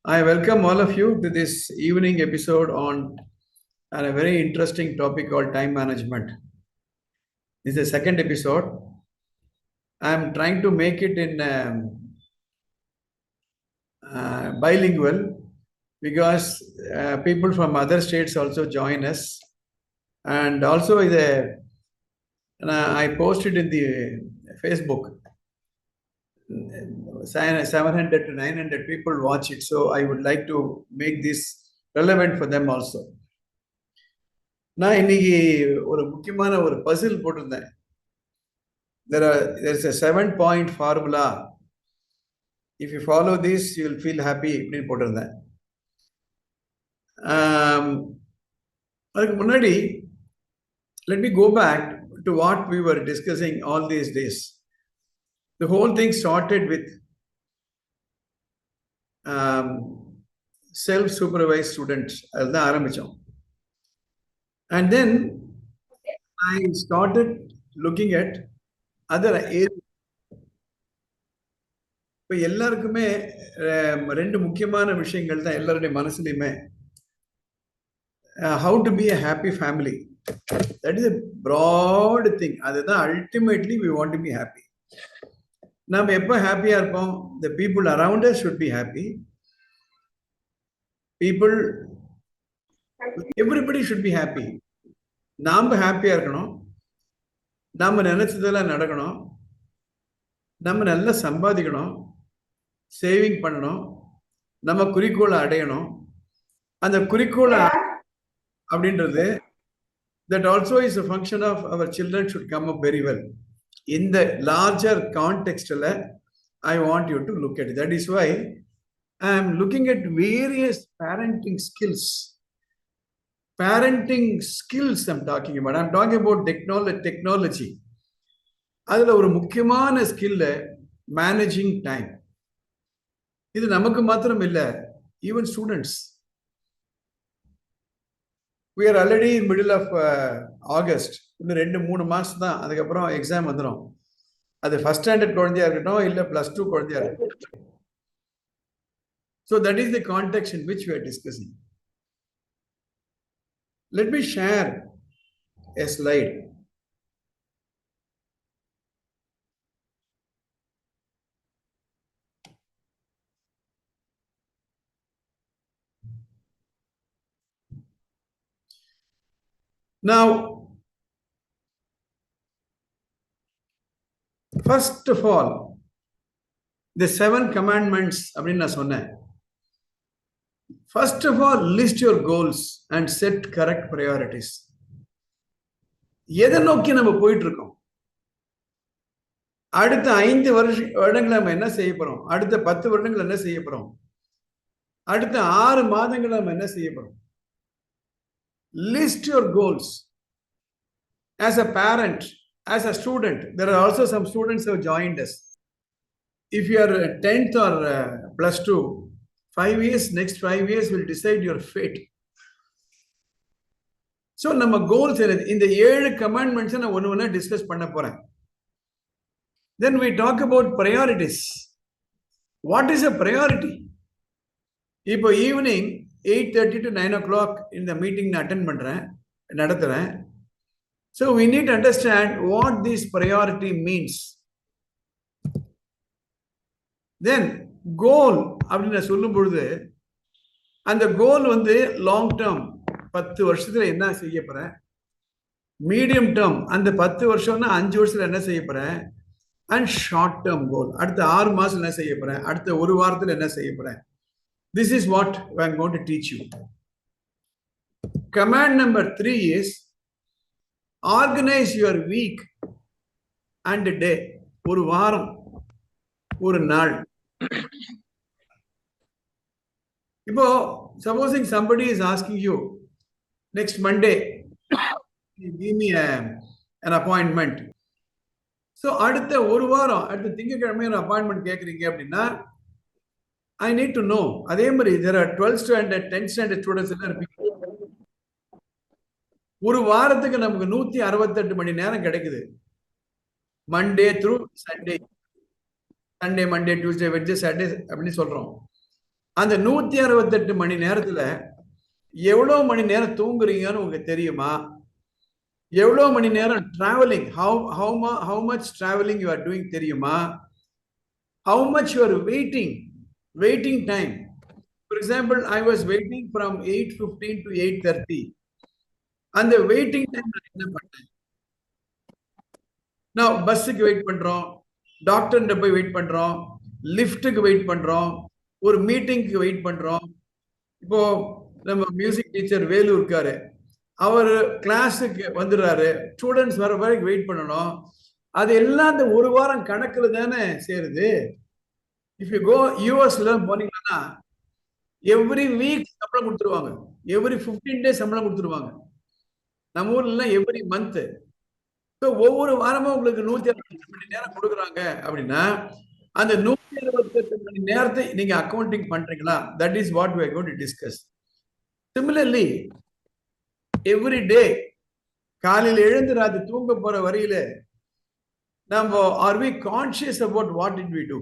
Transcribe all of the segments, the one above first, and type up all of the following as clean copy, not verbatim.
I welcome all of you to this evening episode on a very interesting topic called time management. This is the second episode. I'm trying to make it in bilingual because people from other states also join us. And also, I posted in the Facebook. 700 to 900 people watch it. So I would like to make this relevant for them also. நான் இன்னைக்கு ஒரு முக்கியமான ஒரு பசில் போட்டிருந்தேன். There's a 7-point formula. If you follow this, you will feel happy அப்படின்னு போட்டிருந்தேன். அதுக்கு முன்னாடி let me go back to what we were discussing all these days. The whole thing started with self-supervised students. அதுதான் ஆரம்பிச்சோம். And then I started looking at other areas. இப்போ எல்லாருக்குமே ரெண்டு முக்கியமான விஷயங்கள் தான் எல்லாருடைய மனசுலையுமே. How to be a happy family. That is a broad thing. அதுதான் ultimately we want to be happy. நாம் எப்போ ஹாப்பியா இருப்போம்? The people around us should be happy. Everybody should be happy. நாம ஹாப்பியா இருக்கணும், நாம நினைச்சதெல்லாம் நடக்கணும், நம்ம நல்லா சம்பாதிக்கணும், சேவிங் பண்ணணும், நம்ம குறிக்கோளை அடையணும். அந்த குறிக்கோளை அப்படின்றது that also is a function of our children should come up very well. In the larger context, I want you to look at it. That is why I am looking at various parenting skills. Parenting skills I'm talking about. I'm talking about technology. அதுல ஒரு முக்கியமான skill managing time. இது நமக்கு மாத்திரம் இல்ல, even students. We are already in middle of August. இன்னும் 2-3 மாசம் தான், அதுக்கப்புறம் எக்ஸாம் வந்துடும். அது ஃபர்ஸ்ட் ஸ்டாண்டர்ட் குழந்தையா இருக்கட்டும் இல்ல +2 குழந்தையா இருக்கட்டும். So that is the context in which we are discussing. Let me share a slide. Now, first of all, the 7 commandments அப்படின்னு நான் சொன்னேன். First of all, list your goals and set correct priorities. எதை நோக்கி நம்ம போயிட்டு இருக்கோம்? அடுத்த 5 வருடங்கள் நம்ம என்ன செய்ய போறோம்? அடுத்த 10 வருடங்கள் என்ன செய்ய போறோம்? அடுத்த 6 மாதங்கள் நம்ம என்ன செய்ய போறோம்? List your goals. As a parent, as a student, there are also some students who have joined us. If you are 10th or +2, 5 years, next 5 years will decide your fate. So நம்ம goals இந்த 7 commandments நான் ஒண்ணு discuss பண்ண போறேன். Then we talk about priorities. What is a priority? இப்போ evening 8:30 to 9 o'clock இந்த meeting நான் attend பண்றேன், நடத்துறேன். So we need to understand what this priority means. Then goal அப்படின்னு சொல்லும் பொழுது அந்த கோல் லாங் டேர்ம், 10 வருஷத்துல என்ன செய்ய போறேன், மீடியம் டேர்ம் அந்த 10 வருஷம்னா 5 வருஷத்துல என்ன செய்ய போறேன், அண்ட் ஷார்ட் டேர்ம் கோல் அடுத்த 6 மாசம் என்ன செய்ய போறேன், அடுத்த 1 வாரத்துல என்ன செய்ய போறேன். This is what I am going to teach you. Command number 3 is organize your week and day. ஒரு வாரம், ஒரு நாள். இப்போ supposing somebody is asking you next Monday, give me an appointment. So அடுத்த ஒரு வாரம், அடுத்த திங்கட்கிழமை ஒரு அப்பாயின்மெண்ட் கேட்குறீங்க அப்படின்னா I need to know. அதே மாதிரி there are 12th standard 10th standard students எல்லாம் இருப்பீங்க. ஒரு வாரத்துக்கு நமக்கு 168 மணி நேரம் கிடைக்குது. Monday through Sunday, Sunday Monday Tuesday Wednesday Saturday அப்படின்னு சொல்றோம். அந்த 168 மணி நேரத்துல எவ்வளவு மணி நேரம் தூங்குறீங்கன்னு உங்களுக்கு தெரியுமா? எவ்வளவு மணி நேரம் travelling, how much traveling you are doing தெரியுமா? How much you are waiting time. For example, I was waiting from 8:15 to 8:30. அந்த வெயிட்டிங் டைம் என்ன பண்ணேன்? நான் பஸ்ஸுக்கு வெயிட் பண்றோம், டாக்டர்கிட்ட போய் வெயிட் பண்றோம், லிஃப்ட்டுக்கு வெயிட் பண்றோம், ஒரு மீட்டிங்க்கு வெயிட் பண்றோம். இப்போ நம்ம மியூசிக் டீச்சர் வேலு இருக்காரு, அவர் கிளாஸுக்கு வந்துடுறாரு, ஸ்டூடெண்ட்ஸ் வர வரைக்கும் வெயிட் பண்ணணும். அது எல்லாம் அந்த ஒரு வாரம் கணக்குல தானே சேருது. இஃப் யூ கோ யூஎஸ்ல போனீங்கன்னா எவ்ரி வீக் சம்பளம் கொடுத்துருவாங்க, எவ்ரி 15 டேஸ் சம்பளம் கொடுத்துருவாங்க. நம்ம ஊர்ல எவ்ரி மந்த். ஒவ்வொரு வாரமும் உங்களுக்கு 168 மணி நேரம் கொடுக்குறாங்க அப்படின்னா அந்த 168 மணி நேரத்தை நீங்க அக்கவுண்டிங் பண்றீங்களா? That is what we are going to discuss. Similarly, every day காலையில் எழுந்து ராத்திரி தூங்க போற வரையில நம்ம are we conscious about what did we do?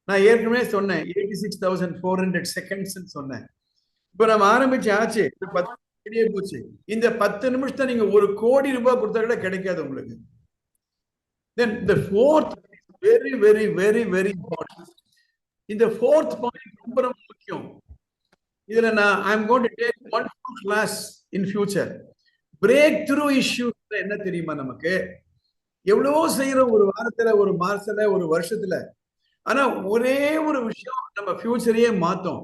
நான் ஏற்கனவே சொன்னேன் 86,400 செகண்ட்ஸ் சொன்னேன். இப்ப நம்ம ஆரம்பிச்சு ஆச்சு, 10 போச்சு. இந்த 10 நிமிஷத்தை நீங்க 1 கோடி ரூபாய் கொடுத்தா கூட கிடைக்காது உங்களுக்கு. Then the fourth very very very very important. இந்த fourth point ரொம்ப ரொம்ப முக்கியம். இதுல நான் I am going to take one class in future. Breakthrough issues என்ன தெரியுமா? நமக்கு எவ்வளவோ செய்யறோம் ஒரு வாரத்துல, ஒரு மாசத்துல, ஒரு வருஷத்துல. ஆனா ஒரே ஒரு விஷயம் நம்ம ஃபியூச்சரையே மாத்தோம்.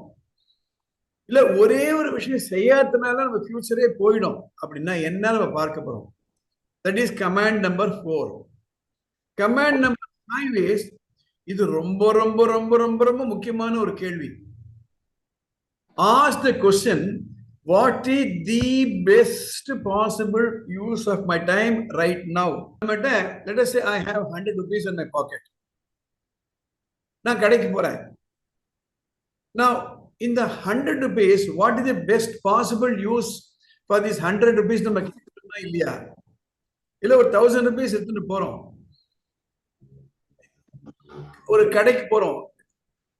இல்ல ஒரே ஒரு விஷயம் செய்யாதனால நம்ம ஃபியூச்சரே போயிடும் அப்படின்னா என்ன நம்ம பார்க்க போறோம்? That is command number 4. Command number 5 is, இது ரொம்ப ரொம்ப ரொம்ப ரொம்ப ரொம்ப முக்கியமான ஒரு கேள்வி. Ask the question, what is the best possible use of my time right now? Let us say I have 100 rupees in my pocket. நான் கடைக்கு போறேன். Now in the 100 rupees, what is the best possible use for this 100 rupees? நம்ம கேட்கணுமா இல்லையா? இல்ல ஒரு 1000 rupees எடுத்துட்டு போறோம், ஒரு கடைக்கு போறோம்,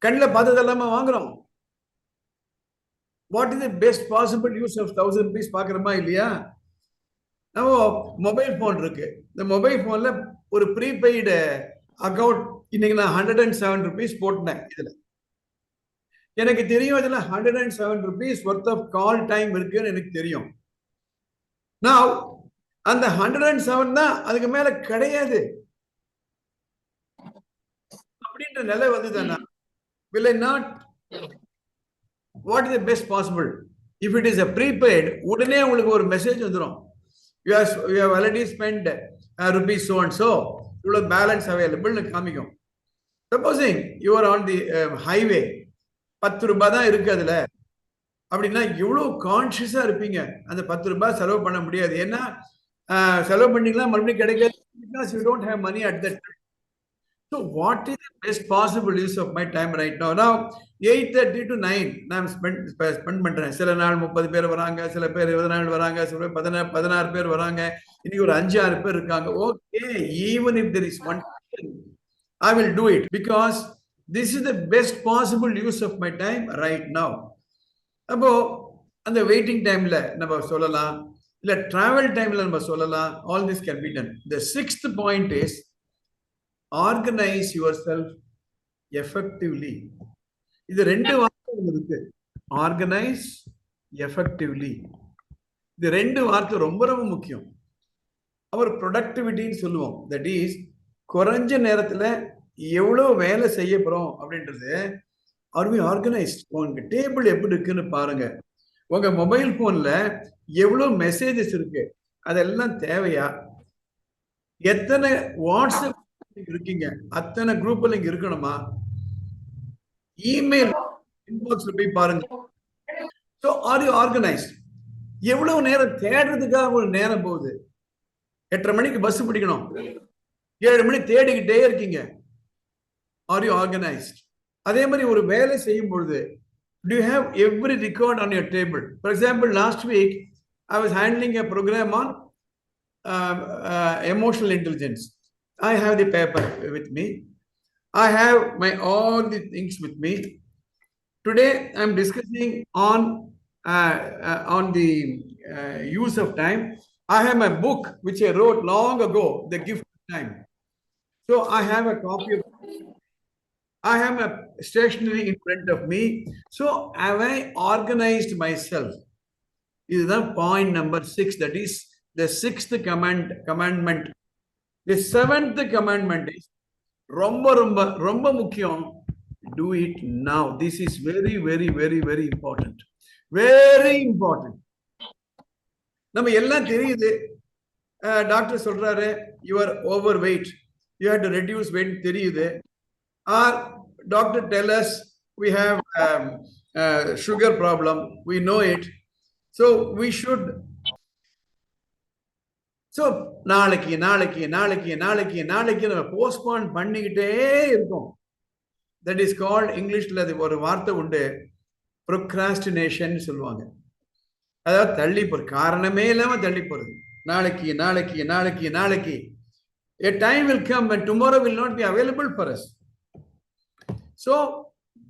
கண்ணில் பார்த்ததெல்லாம வாங்குறோம். What is the best possible use of 1000 rupees பார்க்கறோமா இல்லையா? நம்ம மொபைல் போன் இருக்கு, இந்த மொபைல் போன்ல ஒரு ப்ரீபெய்டு அக்கௌண்ட் இன்னைக்கு நான் 107 rupees போட்டேன். இதுல எனக்கு தெரியும் இதுல 107 rupees worth of call time இருக்குன்னு எனக்கு தெரியும். நான் அந்த 107 தான், அதுக்கு மேல கிடையாது அப்படின்ற நிலை வந்துதானா? Will I not? What is the best possible? If it is a prepaid, உடனே உங்களுக்கு ஒரு மெசேஜ் வந்துடும், you have already spent rupees so and so, இவ்வளவு பேலன்ஸ் அவைலபிள்னு காமிக்கும். Supposing you are on the highway, 10 ரூபாய் தான் இருக்கு அதுல அப்படின்னா எவ்வளவு கான்சியஸா இருப்பீங்க. அந்த 10 ரூபாய் செலவு பண்ண முடியாது, ஏன்னா செலவு பண்ணீங்கன்னா மறுபடியும் கிடைக்காது, because you don't have money at that time. So what is the best possible use of my time right now? Now 8:30 to 9 நான் ஸ்பெண்ட் பண்றேன். சில நாள் 30 பேர் வராங்க, சில பேர் 20 நாள் வராங்க, சில பேர் 16 பேர் வராங்க, இன்னைக்கு ஒரு 5-6 பேர் இருக்காங்க. Okay, even if there is one, I will do it because this is the best possible use of my time right now. அப்போ அந்த வெயிட்டிங் டைம்ல நம்ம சொல்லலாம், இல்ல டிராவல் டைம்ல நம்ம சொல்லலாம். All this can be done. The sixth point is organize yourself effectively. இது 2 வார்த்தை இருக்கு, organize effectively. இது 2 வார்த்தை ரொம்ப ரொம்ப முக்கியம். அவர் ப்ரொடக்டிவிட்டின்னு சொல்லுவோம். தட் இஸ், குறைஞ்ச நேரத்துல எவ்வளவு வேலை செய்ய போறோம் அப்படின்றது. Are we organised? உங்க டேபிள் எப்படி இருக்குன்னு பாருங்க. உங்க மொபைல் போன்ல எவ்வளவு மெசேஜஸ் இருக்கு, அதெல்லாம் தேவையா? எத்தனை வாட்ஸ்அப் இருக்கீங்க, அத்தனை குரூப்ல இங்க இருக்கணுமா? இமெயில் இன்பாக்ஸ்ல போய் பாருங்க. So are you organized? எவ்வளவு நேரம் தேடுறதுக்காக ஒரு நேரம் போகுது. 8:30 மணிக்கு பஸ் பிடிக்கணும், 7 மணி தேடிக்கிட்டே இருக்கீங்க. Are you organized? அதே மாதிரி ஒரு வேலை செய்யும் பொழுது do you have every record on your table? For example, last week I was handling a program on emotional intelligence. I have the paper with me, I have my all the things with me. Today, I'm discussing on the use of time. I have my book which I wrote long ago, The Gift of Time. So I have a copy of. I have a stationery in front of me. So have I organized myself? Is the point number 6. That is the 6th commandment. The 7th commandment is romba romba romba mukyam. Do it now. This is very, very, very, very important. Very important. நம்ம எல்லாம் தெரியுது. Doctor சொல்றாரு you are overweight. You have to reduce weight தெரியுது. Or doctor tell us we have sugar problem. We know it. So we should. So நாளைக்கு நாளைக்கு நாளைக்கு நாளைக்கு நாளைக்கு நம்ம போஸ்ட்போன் பண்ணிக்கிட்டே இருக்கோம். That is called இங்கிலீஷ்ல ஒரு வார்த்தை உண்டு, procrastination சொல்லுவாங்க. அதாவது தள்ளி போற, காரணமே இல்லாம தள்ளி போறது. நாளைக்கு நாளைக்கு நாளைக்கு நாளைக்கு. A time will come when tomorrow will not be available for us. So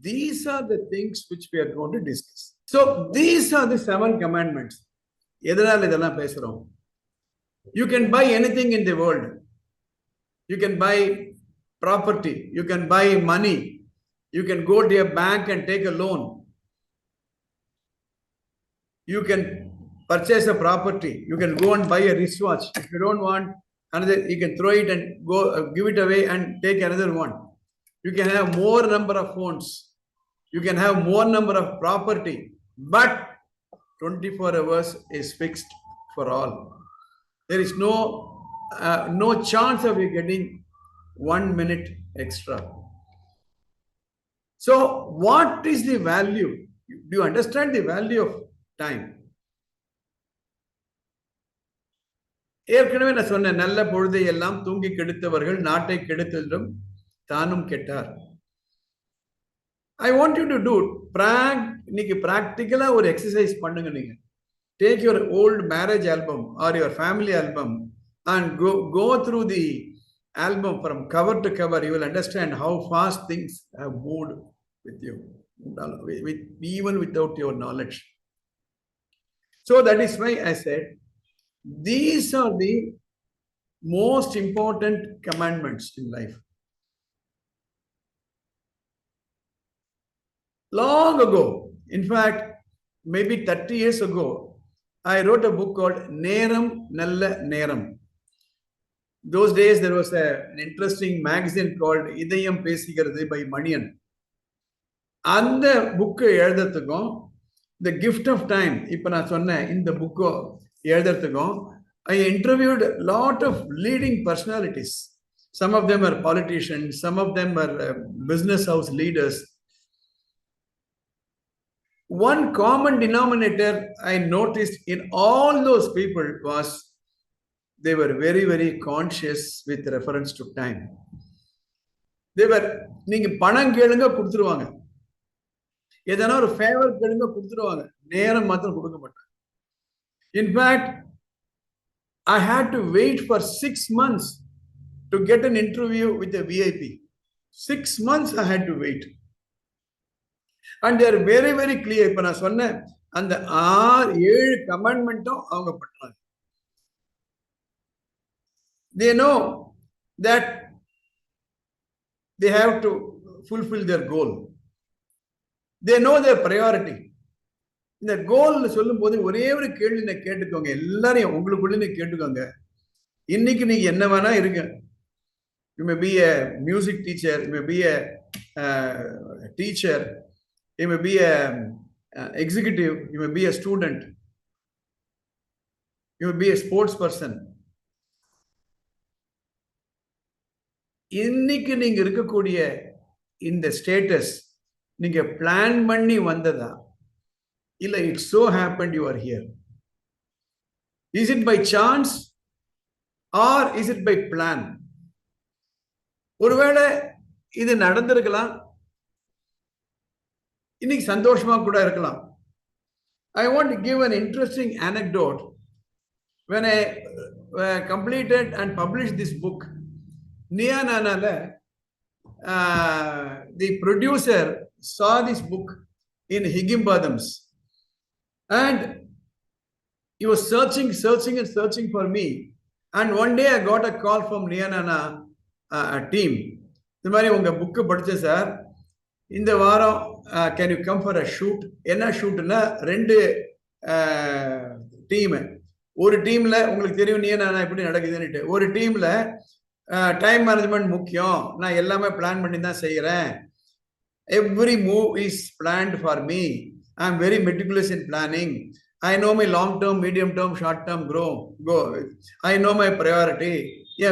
these are the things which we are going to discuss. So these are the 7 commandments. எதனால இதெல்லாம் பேசுறோம்? You can buy anything in the world. You can buy property. You can buy money. You can go to a bank and take a loan. You can purchase a property. You can go and buy a wristwatch. If you don't want another, you can throw it and go give it away and take another one. You can have more number of phones. You can have more number of property. But 24 hours is fixed for all. There is no chance of you getting 1 minute extra. So what is the value? Do you understand the value of time? ஏற்கனவே நான் சொன்ன நல்ல பொழுதை எல்லாம் தூங்கி கெடுத்தவர்கள் நாட்டை கெடுத்ததிலும் தானும் கெட்டார். I want you to do இன்னைக்கு பிராக்டிக்கலா ஒரு எக்ஸசைஸ் பண்ணுங்க. நீங்க take your old marriage album or your family album and go through the album from cover to cover. You will understand how fast things have moved with you, even without your knowledge. So that is why I said these are the most important commandments in life. Long ago, in fact, maybe 30 years ago, I wrote a book called Neram Nalla Neram. Those days, there was an interesting magazine called Idayam Pesigirathu by Maniyan. And the book எழுதுறதுக்கும் The Gift of Time, இப்ப நான் சொன்னேன் இந்த book எழுதுறதுக்கும் I interviewed a lot of leading personalities. Some of them are politicians, some of them are business house leaders. One common denominator I noticed in all those people was they were very, very conscious with reference to time. They were, நீங்க பணம் கேளுங்க கொடுத்துருவாங்க, எதனா ஒரு favour கேளுங்க கொடுத்துருவாங்க, நேரம் மாத்திரம் கொடுக்க மாட்டாங்க. In fact, I had to wait for 6 months to get an interview with a VIP. 6 months I had to wait. And they are very, very clear. இப்ப நான் சொன்னேன் அந்த 7 கமாண்ட்மெண்ட்டும் அவங்க பண்றாங்க. They know that they have to fulfill their goal. They know their priority. இந்த கோல் சொல்லும் போது ஒரே ஒரு கேள்வி நான் கேட்டுக்கோங்க, எல்லாரையும் உங்களுக்குள்ள கேட்டுக்கோங்க. இன்னைக்கு நீங்க என்ன வேணா இருங்க. You may be a music teacher, you may be a teacher, you may be a executive, you may be a student, you may be a sports person. இன்னைக்கு நீங்க இருக்கக்கூடிய இந்த ஸ்டேட்டஸ் நீங்க பிளான் பண்ணி வந்ததா இல்ல it so happened you are here? Is it by chance or is it by plan? ஒருவேளை இது நடந்திருக்கலாம், இன்னைக்கு சந்தோஷமா கூட இருக்கலாம். I want to give an interesting anecdote. When I completed and published this book, Nia Nanala, the producer saw this book in Higginbothams. And he was searching for me. And one day I got a call from Niyanana team. இந்த மாதிரி உங்க book படிச்சேன் sir, இந்த வாரம் can you come for a shoot. என்ன ஷூட்னா, 2 team. ஒரு டீம்ல உங்களுக்கு தெரியும் Niyanana எப்படி நடக்குதுன்னுட்டு. ஒரு டீம்ல டைம் மேனேஜ்மெண்ட் முக்கியம், நான் எல்லாமே பிளான் பண்ணி தான் செய்யறேன். Every move is planned for me. I am very meticulous in planning. I know my long term, medium term, short term go. I know my priority.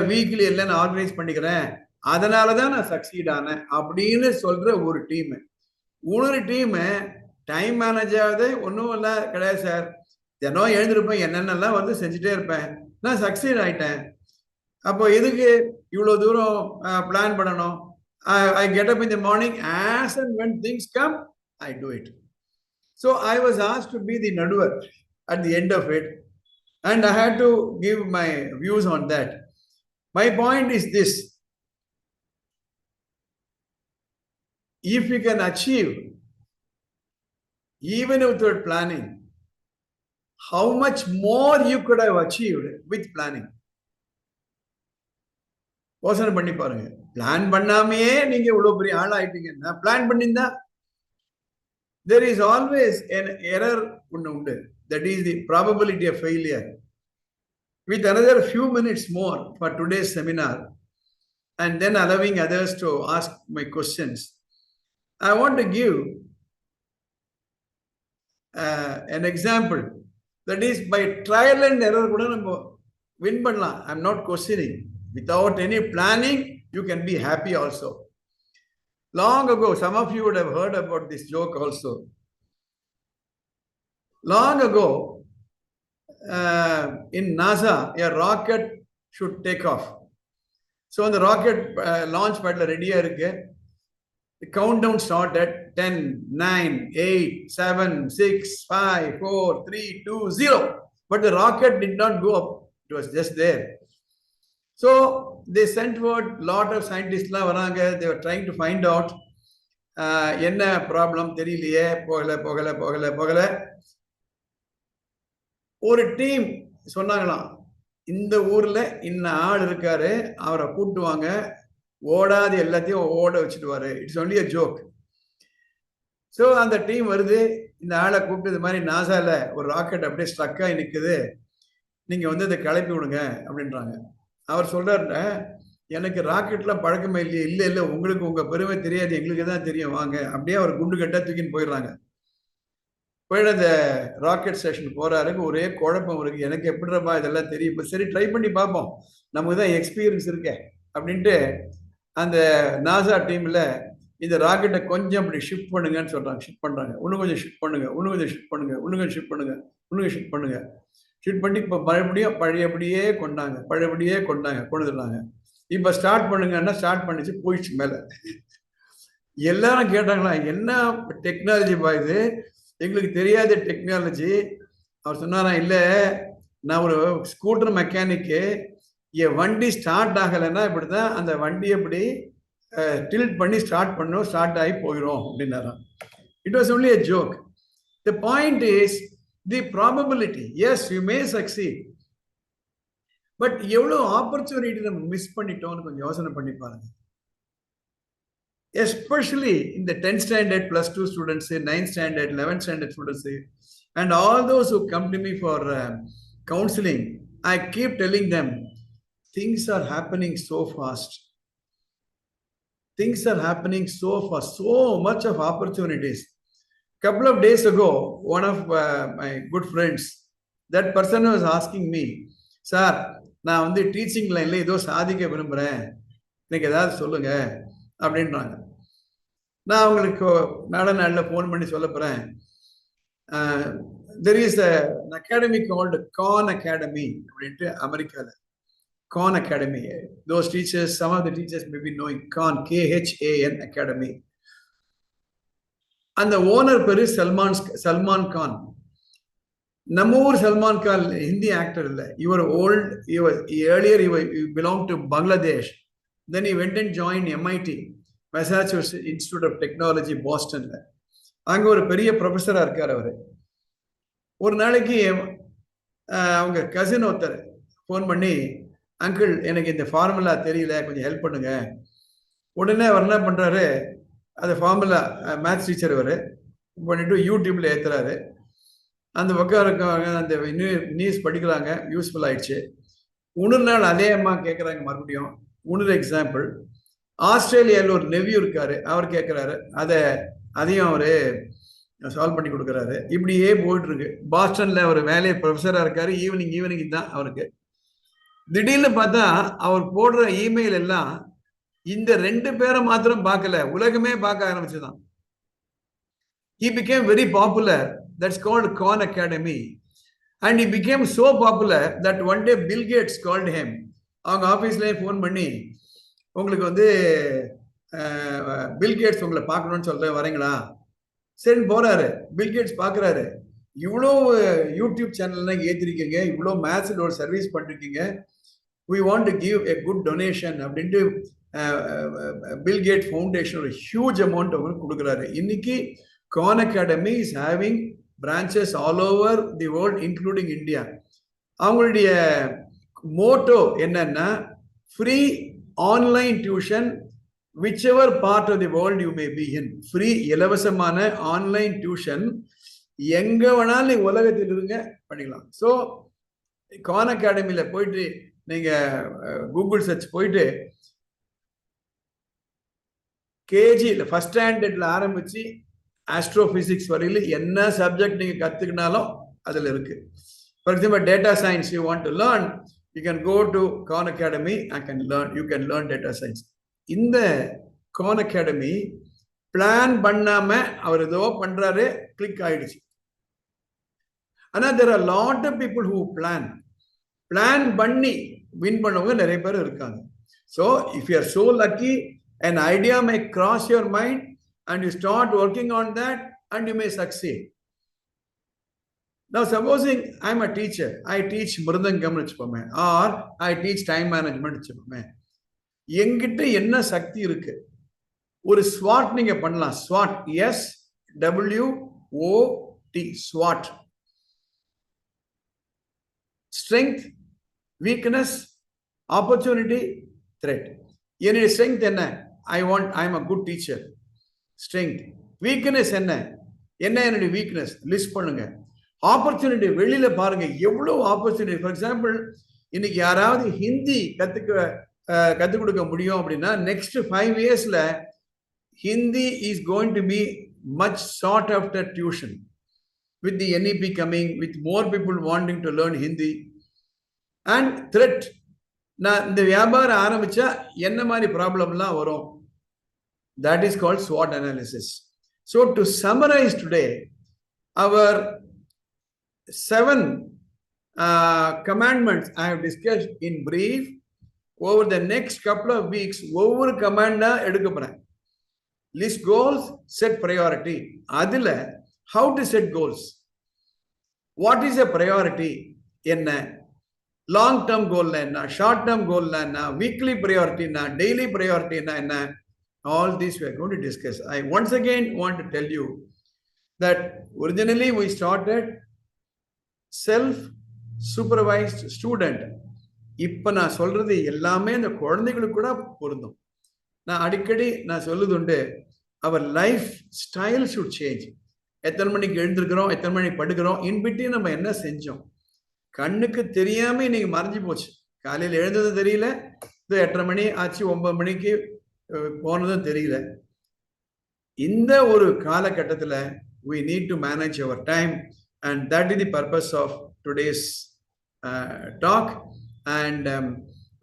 Weekly எல்லாம் நான் ஆர்கனைஸ் பண்ணிக்கிறேன், அதனால தான் நான் சக்சீட் ஆனேன் அப்படின்னு சொல்ற ஒரு டீம். இன்னொரு டீம் டைம் மேனேஜாவது ஒன்றும் இல்லை கிடையாது சார், தினம் எழுந்திருப்பேன், என்னென்னலாம் வந்து செஞ்சுட்டே இருப்பேன், நான் சக்சீட் ஆயிட்டேன். அப்போ எதுக்கு இவ்வளோ தூரம் பிளான் பண்ணணும்? I get up in the morning, as and when things come, I do it. So I was asked to be the naduvar at the end of it, and I had to give my views on that. My point is this: if you can achieve even without planning, how much more you could have achieved with planning? யோசனை பண்ணி பாருங்க. Plan பண்ணாமையே நீங்க இவ்வளவு பெரிய ஆள் ஆயிட்டீங்கன்னா, plan பண்ணிருந்தா there is always an error உண்டு. That is the probability of failure. With another few minutes more for today's seminar, and then allowing others to ask my questions, I want to give an example. That is, by trial and error கூட நம்ம win பண்ணலாம். I'm not questioning. Without any planning, you can be happy also. Long ago, some of you would have heard about this joke also. Long ago, in NASA, a rocket should take off. So when the rocket launch pad ready, the countdown started 10, 9, 8, 7, 6, 5, 4, 3, 2, 0. But the rocket did not go up. It was just there. So they sent word, lot of scientists varanga, they were trying to find out என்ன problem தெரியலையே, போகல. ஒரு team சொன்னாங்களாம், இந்த ஊர்ல இன்ன ஆள் இருக்காரு, அவரை கூட்டுவாங்க, ஓடாது எல்லாத்தையும் ஓட வச்சுடுவாரு. It's only a joke. So அந்த டீம் வருது, இந்த ஆளை கூப்பிட்டு இது மாதிரி நாசால ஒரு ராக்கெட் அப்படியே ஸ்ட்ரக் ஆகி நிற்குது, நீங்க வந்து இதை கிளப்பி விடுங்க அப்படின்றாங்க. அவர் சொல்றாரு, எனக்கு ராக்கெட்லாம் பழக்கமே இல்லையே. இல்ல உங்களுக்கு உங்க பெருமை தெரியாது, எங்களுக்கு தான் தெரியும், வாங்க. அப்படியே அவர் குண்டு கட்டா தூக்கின்னு போயிடுறாங்க. போயிட அந்த ராக்கெட் ஸ்டேஷன் போறாரு. ஒரே குழப்பம் இருக்கு, எனக்கு எப்படிப்பா இதெல்லாம் தெரியும், சரி ட்ரை பண்ணி பார்ப்போம், நமக்கு தான் எக்ஸ்பீரியன்ஸ் இருக்க அப்படின்ட்டு அந்த நாசா டீம்ல இந்த ராக்கெட்டை கொஞ்சம் அப்படி ஷிஃப்ட் பண்ணுங்கன்னு சொல்றாங்க. ஷிஃப்ட் பண்றாங்க, இன்னும் கொஞ்சம் ஷிஃப்ட் பண்ணுங்க, இன்னும் கொஞ்சம் ஷிஃப்ட் பண்ணுங்க, இன்னும் கொஞ்சம் ஷிஃப்ட் பண்ணுங்க, இன்னும் ஷிஃப்ட் பண்ணுங்க. ஷிஃப்ட் பண்ணி இப்போ பழையபடியே கொண்டுடுறாங்க. இப்ப ஸ்டார்ட் பண்ணுங்கன்னா ஸ்டார்ட் பண்ணிச்சு, போயிடுச்சு மேல. எல்லாரும் கேட்டாங்களா, என்ன டெக்னாலஜி இது, எங்களுக்கு தெரியாத டெக்னாலஜி. அவர் சொன்னாரா, இல்ல நான் ஒரு ஸ்கூட்டர் மெக்கானிக்கு, என் வண்டி ஸ்டார்ட் ஆகலைன்னா இப்படிதான் அந்த வண்டி எப்படி டில்ட் பண்ணி ஸ்டார்ட் பண்ணும், ஸ்டார்ட் ஆகி போயிடும் அப்படின்னாராம். It was only a joke. The point is the probability. Yes, you may succeed. But எவ்வளவு ஆப்பர்ச்சுனிட்டி நம்ம மிஸ் பண்ணிட்டோம்னு கொஞ்சம் யோசனை பண்ணி பாருங்க. Especially in the 10th standard plus 2 students, 9th standard, 11th standard students, and all those who come to me for counseling, I keep telling them, things are happening so fast. Things are happening so fast, so much of opportunities. Couple of days ago, one of my good friends, that person was asking me, sir, நான் வந்து teaching லைன்ல ஏதோ சாதிக்க விரும்புறேன், எனக்கு ஏதாவது சொல்லுங்க அப்படின்றாங்க. நான் அவங்களுக்கு நாளில் ஃபோன் பண்ணி சொல்ல போறேன். there is an academy called Khan Academy அப்படின்ட்டு அமெரிக்கால. Khan Academy. Those teachers, some of the teachers may be knowing Khan, Khan Academy. And the owner பேரு சல்மான் கான். நம்ம ஊர் சல்மான் கான் ஹிந்தி ஆக்டர் இல்ல. இவர் volt, earlier he belonged to Bangladesh. Then he went and joined MIT, Massachusetts Institute of Technology, Boston. அங்க ஒரு பெரிய ப்ரொஃபஸரா இருக்காரு அவரு. ஒரு நாளைக்கு அவங்க கசின் ஒருத்தர் ஃபோன் பண்ணி, அங்கிள் எனக்கு இந்த ஃபார்முலா தெரியல, கொஞ்சம் ஹெல்ப் பண்ணுங்க. உடனே அவர் என்ன பண்றாரு, அந்த ஃபார்முலா மேத்ஸ் டீச்சர் அவர் பண்ணிட்டு யூடியூப்ல ஏத்துறாரு. அந்த பக்கம் இருக்கவங்க அந்த நியூஸ் படிக்கிறாங்க, யூஸ்ஃபுல் ஆயிடுச்சு. இன்னொரு நாள் அதே அம்மா கேட்குறாங்க மறுபடியும். இன்னொரு எக்ஸாம்பிள், ஆஸ்திரேலியாவில் ஒரு நெவ்யூ இருக்காரு, அவர் கேட்குறாரு, அதையும் அவரு சால்வ் பண்ணி கொடுக்குறாரு. இப்படியே போயிட்டு இருக்கு. பாஸ்டன்ல ஒரு வேலையை ப்ரொஃபஸரா இருக்காரு. ஈவினிங் தான் அவருக்கு. திடீர்னு பார்த்தா அவர் போடுற இமெயில் எல்லாம் இந்த 2 பேரை மாத்திரம் பார்க்கல, உலகமே பார்க்க ஆரம்பிச்சுதான். He became very popular. That's called Khan Academy. And he became so popular that one day Bill Gates called him. அவங்க ஆஃபீஸ்லேயே ஃபோன் பண்ணி, உங்களுக்கு வந்து பில் கேட்ஸ் உங்களை பார்க்கணும்னு சொல்கிறேன், வரீங்களா? சரின்னு போகிறாரு. பில் கேட்ஸ் பார்க்குறாரு, இவ்வளோ யூடியூப் சேனல்லாம் ஏற்றிருக்கீங்க, இவ்வளோ மேத்ஸில் ஒரு சர்வீஸ் பண்ணிருக்கீங்க, we want to give a good donation அப்படின்ட்டு பில் கேட் ஃபவுண்டேஷன் ஒரு ஹியூஜ் அமௌண்ட் அவங்களுக்கு கொடுக்குறாரு. இன்னைக்கு Khan Academy is having branches all over the world, including India. அவங்களுடைய மோட்டோ என்னன்னா, free online tuition whichever part of the world you may be in. Free இலவசமான online tuition எங்க வேணாலும் உலகத்தில் இருங்க பண்ணிக்கலாம். ஸோ Khan Academyல போயிட்டு நீங்க கூகுள் சர்ச் போயிட்டு கேஜி ஃபர்ஸ்ட் ஸ்டாண்டர்ட்ல ஆரம்பிச்சு ஆஸ்ட்ரோபிசிக்ஸ் வரையில என்ன சப்ஜெக்ட் நீங்க கத்துக்கினாலும் அதுல இருக்கு. For example, data science you want to learn, you can go to Khan Academy and you can learn data science. இந்த Khan Academy பிளான் பண்ணாம அவர் ஏதோ பண்றாரு, கிளிக் ஆயிடுச்சு. ஆனா there are lot of people who plan பண்ணி win பண்ணவங்க நிறைய பேர் இருக்காங்க. So if you are so lucky, an idea may cross your mind and you start working on that and you may succeed. Now supposing I'm a teacher, I teach mridangam வச்சுப்போமே, or I teach time management வச்சுப்போமே. என்கிட்ட என்ன சக்தி இருக்கு? ஒரு SWOT நீங்க பண்ணலாம். SWOT, SWOT, SWOT. Strength, weakness, opportunity, threat. என்னுடைய strength என்ன? I'm a good teacher. Strength. Weakness என்ன? என்னுடைய weakness? லிஸ்ட் பண்ணுங்க. ஆப்பர்ச்சுனிட்டி வெளியில பாருங்க, எவ்வளவு ஆப்பர்ச்சுனிட்டி. ஃபார் எக்ஸாம்பிள், இன்னைக்கு யாராவது ஹிந்தி கத்துக் கொடுக்க முடியும் அப்படின்னா, நெக்ஸ்ட் 5 yearsல Hindi is going to be much sought after tuition. With the NEP coming, with more people wanting to learn Hindi. And threat, நான் இந்த வியாபாரம் ஆரம்பிச்சா என்ன மாதிரி ப்ராப்ளம்லாம் வரும்? That is called SWOT analysis. So to summarize today, our 7 commandments I have discussed in brief. Over the next couple of weeks, ஒவ்வொரு கமாண்டா எடுக்க போறேன். List goals, set priority. அதுல how to set goals. What is a priority? என்ன? Long term goal என்ன, short term goal என்ன, weekly priority என்ன, daily priority என்ன, all these we are going to discuss. I once again want to tell you that originally we started self-supervised student. இப்ப நான் சொல்றது எல்லாமே இந்த குழந்தைகளுக்கு கூட பொருந்தும். நான் அடிக்கடி சொல்லுதுண்டு, our life style should change. எத்தனை மணிக்கு எழுந்திருக்கிறோம், எத்தனை மணிக்கு படுக்கிறோம், இன்பிட்வீன் நம்ம என்ன செஞ்சோம், கண்ணுக்கு தெரியாம இன்னைக்கு மறைஞ்சு போச்சு. காலையில் எழுந்ததும் தெரியல, 8:30 மணி ஆச்சு, 9 மணிக்கு போனதும் தெரியல. இந்த ஒரு காலகட்டத்தில் we need to manage our time, and that is the purpose of today's talk. And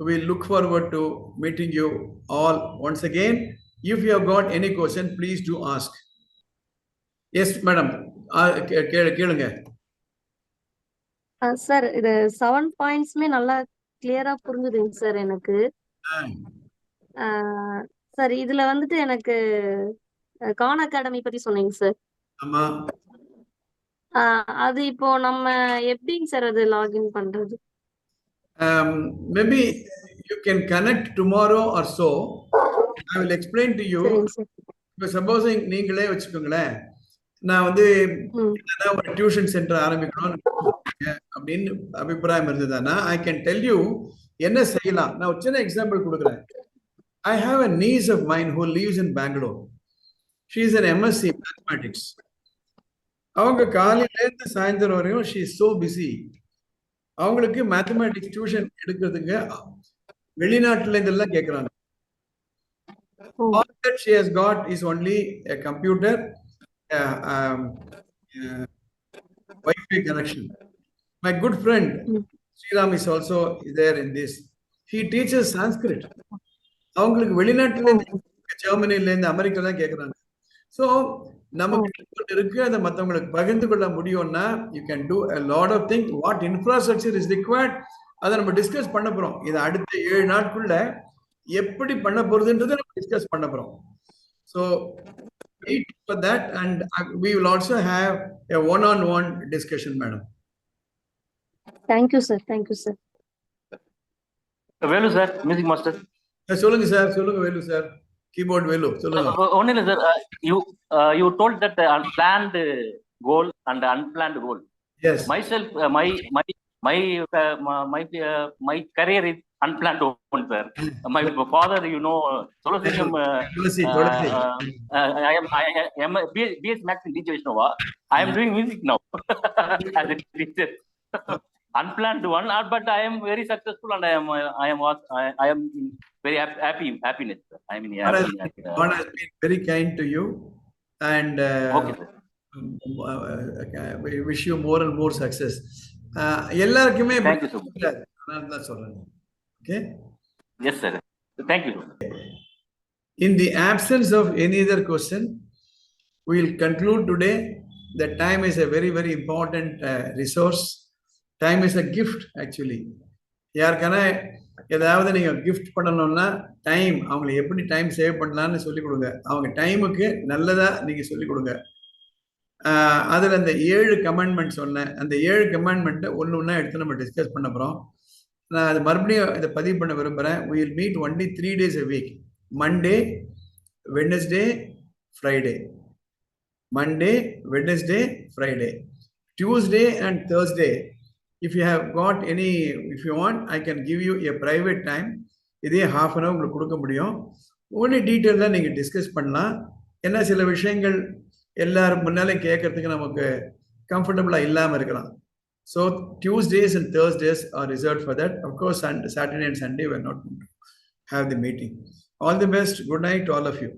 we look forward to meeting you all once again. If you have got any question, please do ask. Yes, madam. கேளுங்க. Sir, இது 7 பாயிண்ட்ஸ்மே நல்லா கிளியரா புரிஞ்சுதுங்க sir எனக்கு. Sir, இதுல வந்துட்டு எனக்கு Khan academy பத்தி சொன்னீங்க சார். ஆமா. அது இப்போ நம்ம எப்படிங்க சார் அது லாகின் பண்றது? Maybe you can connect tomorrow or so. I will explain to you. Supposing நீங்களே வச்சுக்கோங்களேன், நான் வந்து ம் ஒரு டியூஷன் சென்டர் ஆரம்பிக்கணும் அப்படின்னு அபிப்பிராயம் இருந்ததுன்னா ஐ கேன் டெல் யூ என்ன செய்யலாம். நான் ஒரு சின்ன எக்ஸாம்பிள் கொடுக்குறேன். I have a niece of mine who lives in Bangalore. She is an MSc mathematics. அவங்க காலையில இருந்து சாயந்தரம் வரையும் she is so busy. அவங்களுக்கு மேத்தமேட்டிக்ஸ் டியூஷன் எடுக்கிறதுக்கு வெளிநாட்டுல இதெல்லாம் கேட்கறாங்க. ஓ All that she has got is only a computer, Wi-Fi connection. My good friend ம் Sriram is also there in this. He teaches Sanskrit. அவங்களுக்கு வெளிநாட்டுல ஓ இருந்து ஜெர்மனில இருந்து அமெரிக்கா தான் கேட்கறாங்க. ஸோ ஓ நமக்கு இருக்கு அதை மற்றவங்களுக்கு பகிர்ந்து கொள்ள முடியும்னா you can do a lot of things. What infrastructure is required அதை நம்ம டிஸ்கஸ் பண்ண போறோம். இது அடுத்த 7 நாட்குள்ள எப்படி பண்ண போறதுன்றதை நம்ம டிஸ்கஸ் பண்ண போறோம். So wait for that and we will also have a one-on-one discussion, madam. Thank you sir thank you sir. Velu sir, music master. சொல்லுங்க சார், சொல்லுங்க வேலு சார். கீபோர்ட் வேலு சொல்லுங்க. ஒன்னும் இல்லை sir, you told that unplanned goal and unplanned goal. Yes. Myself, my career is unplanned one, sir. My father, Solosism, I am a BS Max in DJ Vishnova. I am doing music now as a teacher. Unplanned one, but I am very successful and I am very happiness. I mean, God has been very kind to you, and okay, sir. We wish you more and more success. எல்லாருக்குமே Thank you so much. நான் தான் சொல்றேன். Okay. Yes, sir. Thank you. In the absence of any other question, we will conclude today that time is a very, very important resource. Time is a gift, actually. யாருக்கான ஏதாவது நீங்க gift பண்ணணும்னா time, அவங்களை எப்படி time save பண்ணலாம்னு சொல்லிக் கொடுங்க. அவங்க டைமுக்கு நல்லதா நீங்க சொல்லிக் கொடுங்க. அதுல அந்த 7 கமெண்ட்மெண்ட் சொன்னேன். அந்த 7 கமெண்ட்மெண்ட்டை ஒன்று ஒன்றா எடுத்து நம்ம டிஸ்கஸ் பண்ண போறோம். நான் அது மறுபடியும் இதை பதிவு பண்ண விரும்புகிறேன். we will meet only 3 days a week. Monday, Wednesday, Friday. Monday, Wednesday, Friday. Tuesday and Thursday. If you have got any, if you want, I can give you a private time. இதே half an hour உங்களுக்கு கொடுக்க முடியும். Only டீட்டெயிலாக நீங்கள் discuss பண்ணலாம். ஏன்னா சில விஷயங்கள் எல்லாரும் முன்னாலே கேட்கறதுக்கு நமக்கு கம்ஃபர்டபுளாக இல்லாமல் இருக்கலாம். So Tuesdays and Thursdays are reserved for that. Of course, Saturday and Sunday we're not going to have the meeting. All the best. Good night to all of you.